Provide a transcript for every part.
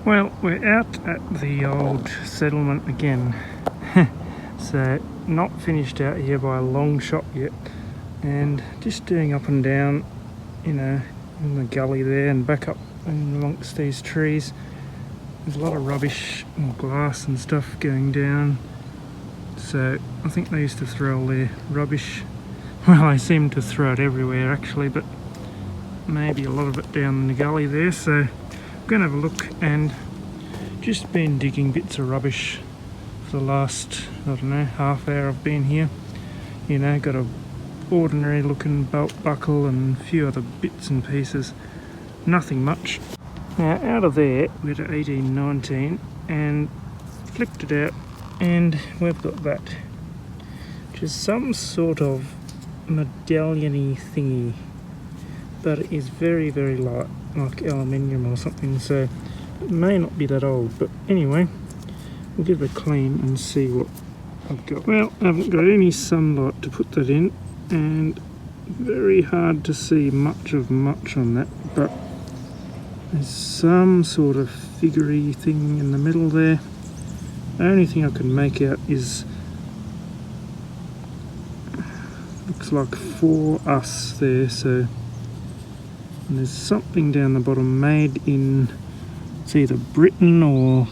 Well, we're out at the old settlement again. So, not finished out here by a long shot yet. And just doing up and down, you know, in the gully there and back up in amongst these trees. There's a lot of rubbish and glass and stuff going down. So, I think they used to throw all their rubbish. Well, they seem to throw it everywhere actually, but maybe a lot of it down in the gully there. So, I'm going to have a look, and just been digging bits of rubbish for the last, I don't know, half hour I've been here. You know, got a ordinary looking belt buckle and a few other bits and pieces. Nothing much. Now out of there we're at 1819 and flicked it out, and we've got that, which is some sort of medallion-y thingy, but it is very, very light, like aluminium or something, so it may not be that old. But anyway, we'll give it a clean and see what I've got. Well, I haven't got any sunlight to put that in, and very hard to see much on that, but there's some sort of figurey thing in the middle there. The only thing I can make out is, looks like for us there, so, and there's something down the bottom made in, it's either Britain or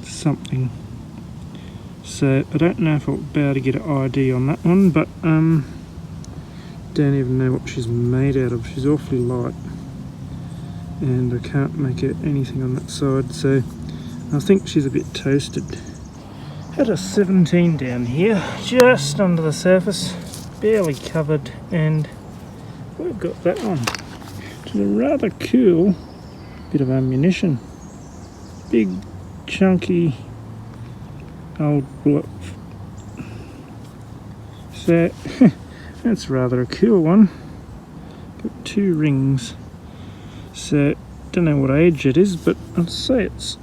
something. So I don't know if I'll be able to get an ID on that one, but don't even know what she's made out of. She's awfully light, and I can't make out anything on that side, so I think she's a bit toasted. Had a 17 down here, just under the surface, barely covered, and we've got that one. Which is a rather cool bit of ammunition. Big, chunky, old bullet. So, that's rather a cool one. Got 2 rings. So, don't know what age it is, but I'd say it's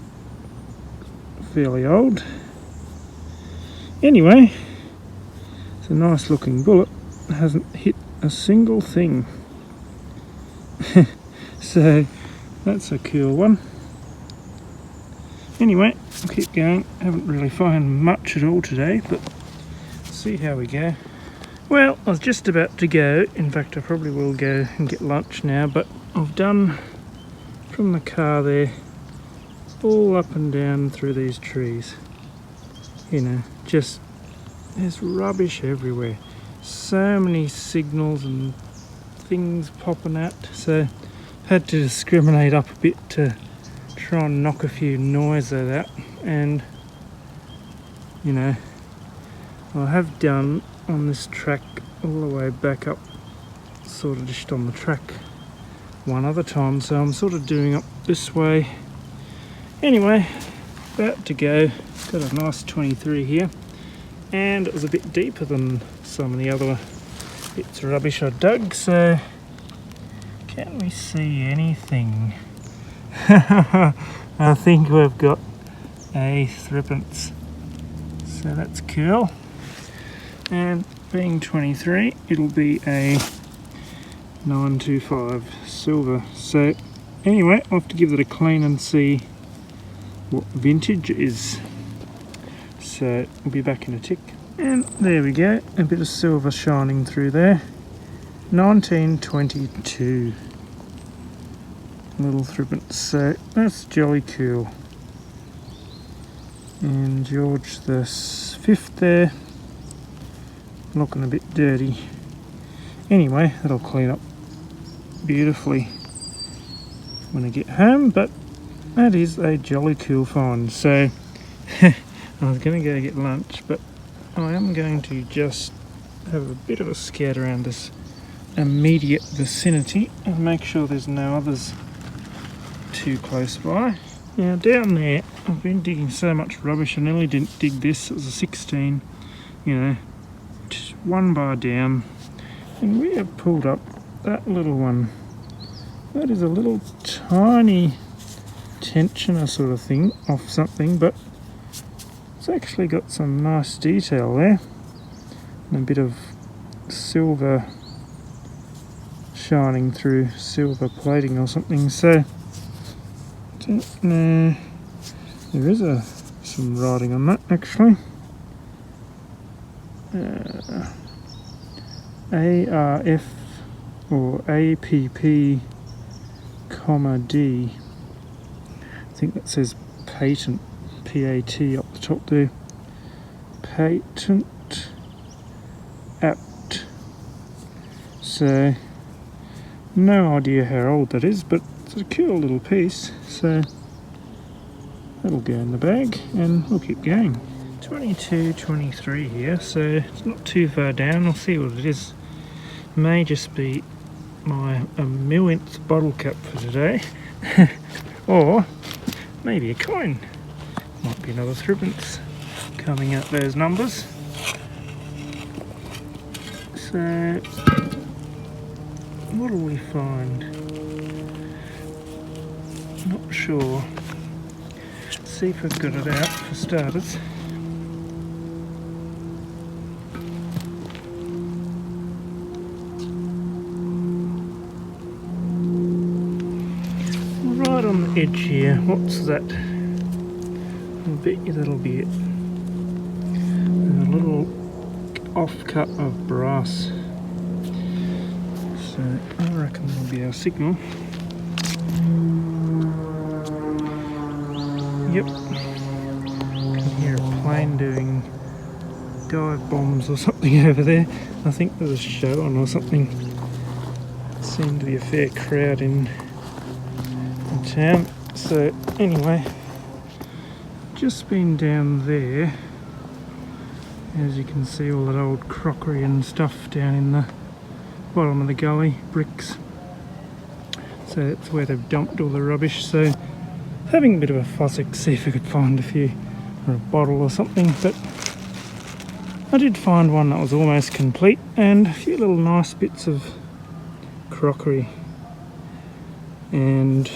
fairly old. Anyway, it's a nice looking bullet. It hasn't hit a single thing. So, that's a cool one. Anyway, I'll keep going. Haven't really found much at all today, but see how we go. Well, I was just about to go. In fact, I probably will go and get lunch now, but I've done from the car there all up and down through these trees. You know, just there's rubbish everywhere. So many signals and things popping out, so had to discriminate up a bit to try and knock a few noises out. And you know, I have done on this track all the way back up, sort of just on the track one other time, so I'm sort of doing up this way. Anyway, about to go. Got a nice 23 here, and it was a bit deeper than some of the other bits of rubbish I dug, so can we see anything? I think we've got a threepence, so that's cool. And being 23, it'll be a 925 silver. So anyway, I'll have to give it a clean and see what vintage it is. So we'll be back in a tick. And there we go, a bit of silver shining through there. 1922. Little threepence, so that's jolly cool. And George the 5th there, looking a bit dirty. Anyway, that'll clean up beautifully when I get home, but that is a jolly cool find. So I was going to go get lunch, but I am going to just have a bit of a scout around this immediate vicinity and make sure there's no others too close by. Now down there, I've been digging so much rubbish, I nearly didn't dig this. It was a 16, you know, just one bar down, and we have pulled up that little one. That is a little tiny tensioner sort of thing off something, but it's actually got some nice detail there, and a bit of silver shining through, silver plating or something. So Don't know. There is some writing on that actually. ARF or APP, comma D. I think that says patent, PAT up the top there. Patent apt. So, no idea how old that is, but it's a cool little piece. So, that'll go in the bag and we'll keep going. 22, 23 here, so it's not too far down. I'll see what it is. May just be my 1,000,000th bottle cap for today. Or maybe a coin. Might be another threepence coming out those numbers. So, what'll we find? Not sure. Let's see if we've got it out for starters. Right on the edge here, what's that? I bet you that'll be it. A little off-cut of brass. So I reckon that'll be our signal. Yep. I can hear a plane doing dive bombs or something over there. I think there's a show on or something. Seemed to be a fair crowd in town. So anyway, just been down there. As you can see, all that old crockery and stuff down in the bottom of the gully, bricks. So that's where they've dumped all the rubbish. So having a bit of a fossick, see if I could find a few, or a bottle or something. But I did find one that was almost complete, and a few little nice bits of crockery, and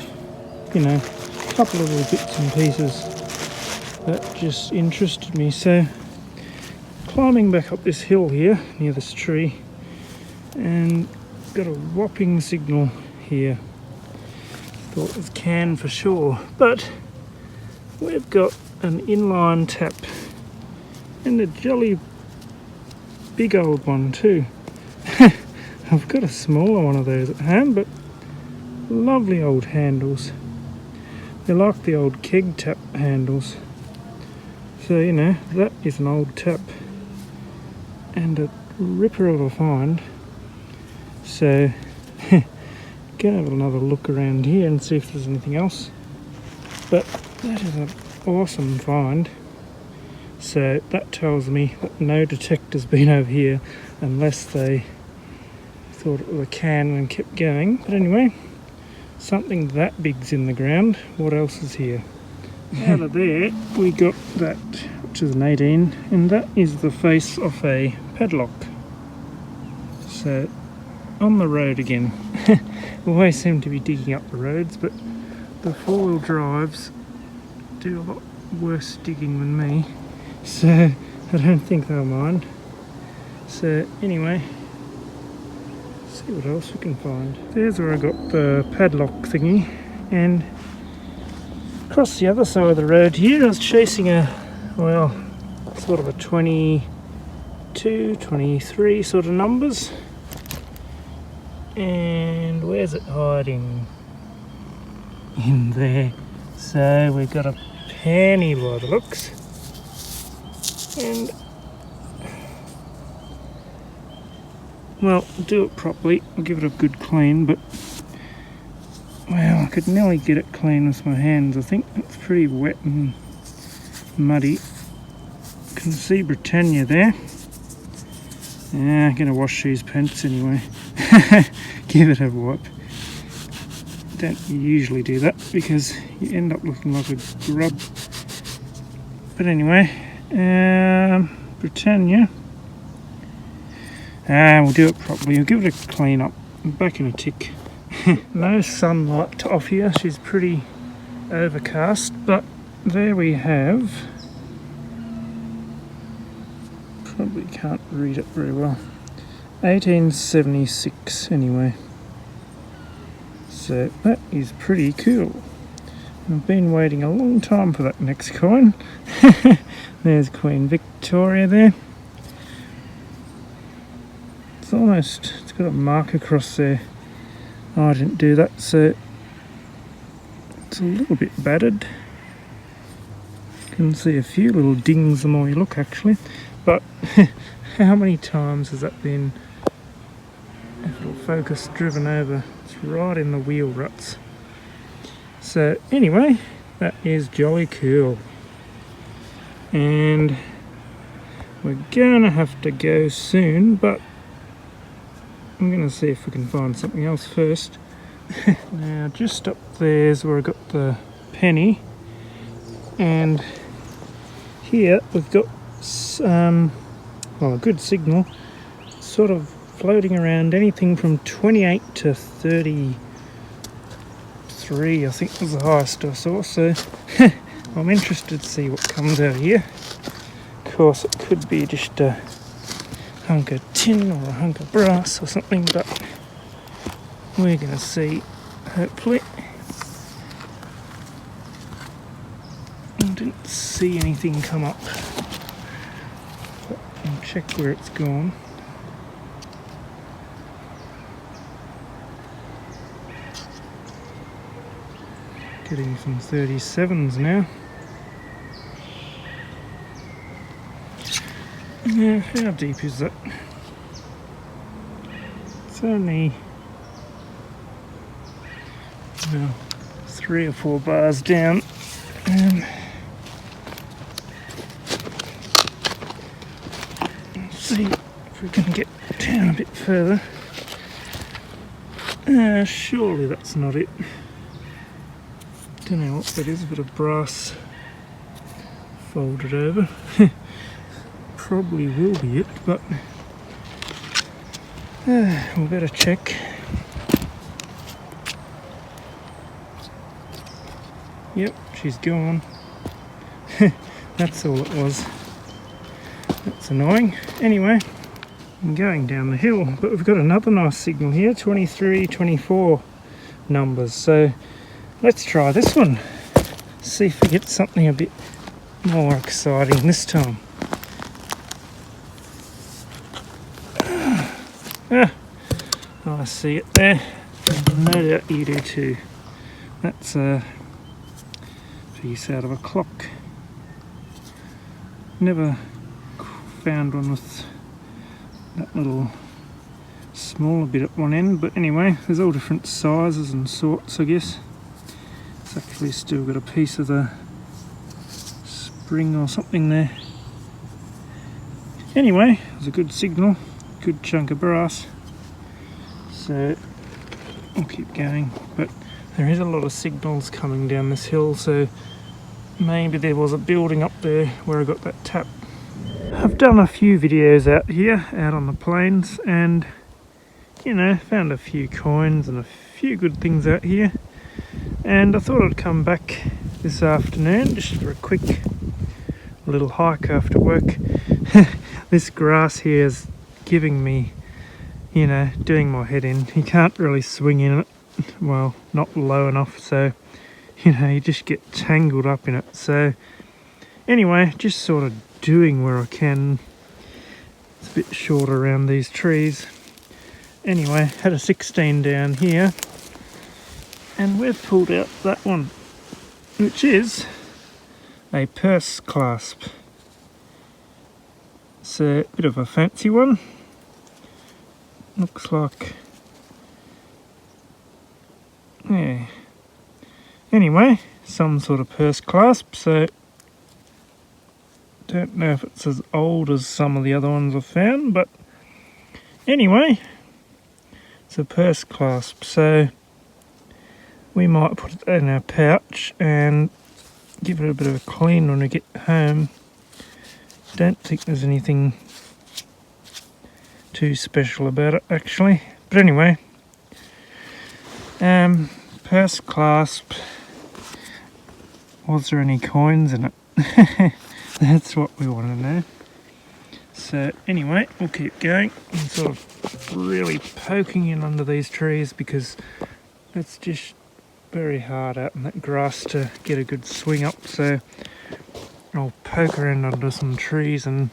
you know, a couple of little bits and pieces that just interested me. So climbing back up this hill here near this tree, and got a whopping signal here. Thought it was can for sure, but we've got an inline tap, and a jolly big old one too. I've got a smaller one of those at home, but lovely old handles. They're like the old keg tap handles. So, you know, that is an old tap and a ripper of a find. So gonna have another look around here and see if there's anything else. But that is an awesome find. So that tells me that no detector's been over here unless they thought it was a can and kept going. But anyway, something that big's in the ground. What else is here? Out of there we got that, which is an 18, and that is the face of a padlock. So on the road again. Always seem to be digging up the roads, but the four-wheel drives do a lot worse digging than me, so I don't think they'll mind. So anyway, see what else we can find. There's where I got the padlock thingy, and across the other side of the road here I was chasing a, well, sort of a 22, 23 sort of numbers. And where's it hiding? In there. So we've got a penny by the looks. And well, do it properly. I'll give it a good clean, but well, I could nearly get it clean with my hands. I think it's pretty wet and muddy. Can see Britannia there. Yeah, I'm going to wash these pants anyway. Give it a wipe. Don't usually do that because you end up looking like a grub. But anyway, Britannia. We'll do it properly. We'll give it a clean up. I'm back in a tick. No sunlight off here. She's pretty overcast, but there we have. Probably can't read it very well. 1876 anyway. So that is pretty cool. I've been waiting a long time for that next coin. There's Queen Victoria there. It's got a mark across there. Oh, I didn't do that, so it's a little bit battered. You can see a few little dings the more you look, actually. But how many times has that been, if it'll focus, driven over? It's right in the wheel ruts. So anyway, that is jolly cool. And we're gonna have to go soon, but I'm gonna see if we can find something else first. Now just up there's where I got the penny, and here we've got a good signal, sort of floating around anything from 28 to 33, I think was the highest I saw, so I'm interested to see what comes out here. Of course it could be just a hunk of tin or a hunk of brass or something, but we're going to see, hopefully. I didn't see anything come up, but I'll check where it's gone. Getting some 37s now. Yeah, how deep is that? It's only 3 or 4 bars down. Let's see if we can get down a bit further. Surely that's not it. Don't know what that is, a bit of brass folded over. Probably will be it, but we better check. Yep, she's gone. That's all it was. That's annoying. Anyway, I'm going down the hill, but we've got another nice signal here, 23, 24 numbers. So let's try this one. See if we get something a bit more exciting this time. I see it there. No doubt you do too. That's a piece out of a clock. Never found one with that little smaller bit at one end, but anyway, there's all different sizes and sorts, I guess. It's actually still got a piece of the spring or something there. Anyway, it was a good signal, good chunk of brass. So I'll keep going, but there is a lot of signals coming down this hill, so maybe there was a building up there where I got that tap. I've done a few videos out here, out on the plains, and you know, found a few coins and a few good things out here, and I thought I'd come back this afternoon just for a quick little hike after work. This grass here is giving me, you know, doing my head in. You can't really swing in it, well, not low enough, so you know, you just get tangled up in it. So anyway, just sort of doing where I can. It's a bit short around these trees. Anyway, had a 16 down here, and we've pulled out that one, which is a purse clasp. It's a bit of a fancy one. Looks like, yeah. Anyway, some sort of purse clasp, so don't know if it's as old as some of the other ones I've found, but anyway, it's a purse clasp, so we might put it in our pouch and give it a bit of a clean when we get home. Don't think there's anything too special about it actually, but anyway, purse clasp. Was there any coins in it? That's what we want to know. So anyway, we'll keep going. I'm sort of really poking in under these trees because it's just very hard out in that grass to get a good swing up, so I'll poke around under some trees and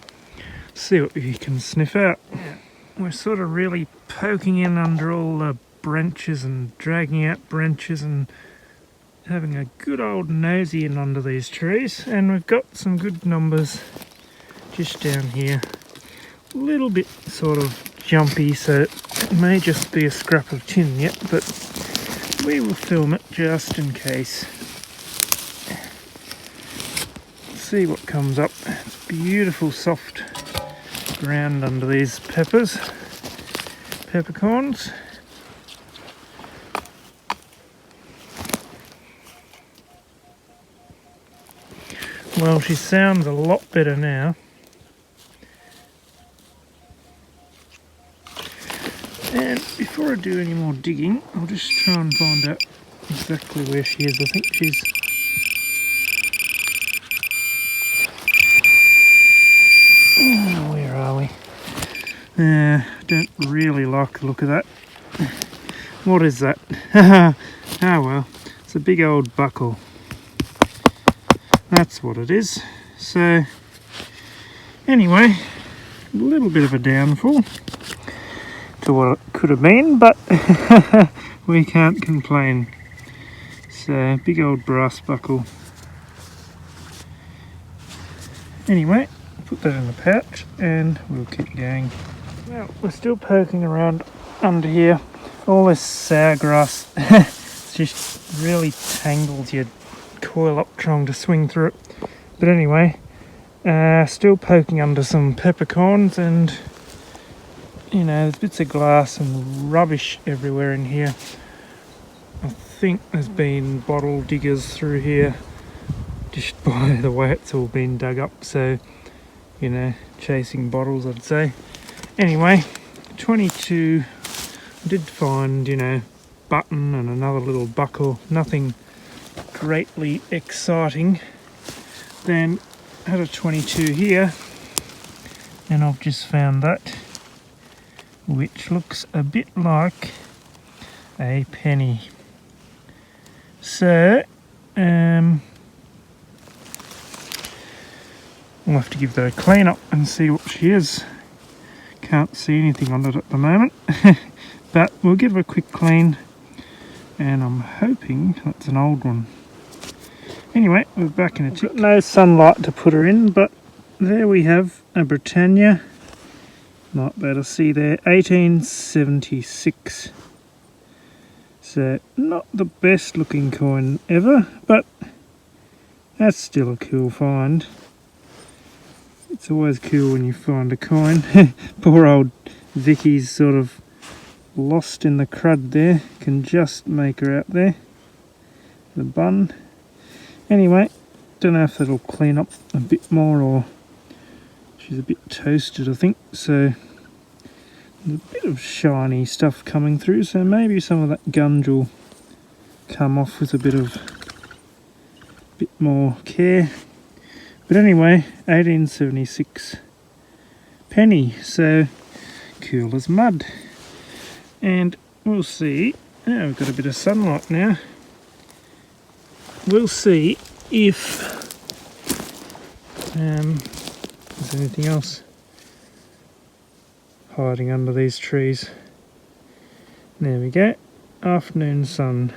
see what we can sniff out. Yeah. We're sort of really poking in under all the branches and dragging out branches and having a good old nosy in under these trees, and we've got some good numbers just down here. A little bit sort of jumpy, so it may just be a scrap of tin yet, but we will film it just in case. See what comes up. It's beautiful soft ground under these peppercorns. Well, she sounds a lot better now. And before I do any more digging, I'll just try and find out exactly where she is. I think she's... Oh, where are we? Don't really like the look of that. What is that? Oh well, it's a big old buckle. That's what it is. So, anyway, a little bit of a downfall to what it could have been, but we can't complain. So, big old brass buckle. Anyway, put that in the pouch and we'll keep going. Well, we're still poking around under here. All this sour grass it's just really tangles. You coil up trying to swing through it. But anyway, still poking under some peppercorns, and you know, there's bits of glass and rubbish everywhere in here. I think there's been bottle diggers through here just by the way it's all been dug up, so you know, chasing bottles I'd say. Anyway, 22, I did find, you know, button and another little buckle, nothing greatly exciting. Then had a 22 here, and I've just found that, which looks a bit like a penny. So I'll have to give that a clean up and see what she is. Can't see anything on it at the moment, but we'll give it a quick clean, and I'm hoping that's an old one. Anyway, we're back in a tick. Got no sunlight to put her in, but there we have a Britannia. Might be able to see there, 1876. So not the best looking coin ever, but that's still a cool find. It's always cool when you find a coin. Poor old Vicky's sort of lost in the crud there. Can just make her out there. The bun. Anyway, don't know if that'll clean up a bit more, or she's a bit toasted I think, so there's a bit of shiny stuff coming through, so maybe some of that gunge will come off with a bit more care. But anyway, 1876 penny, so cool as mud. And we'll see, now we've got a bit of sunlight now, we'll see if there's anything else hiding under these trees. There we go, afternoon sun.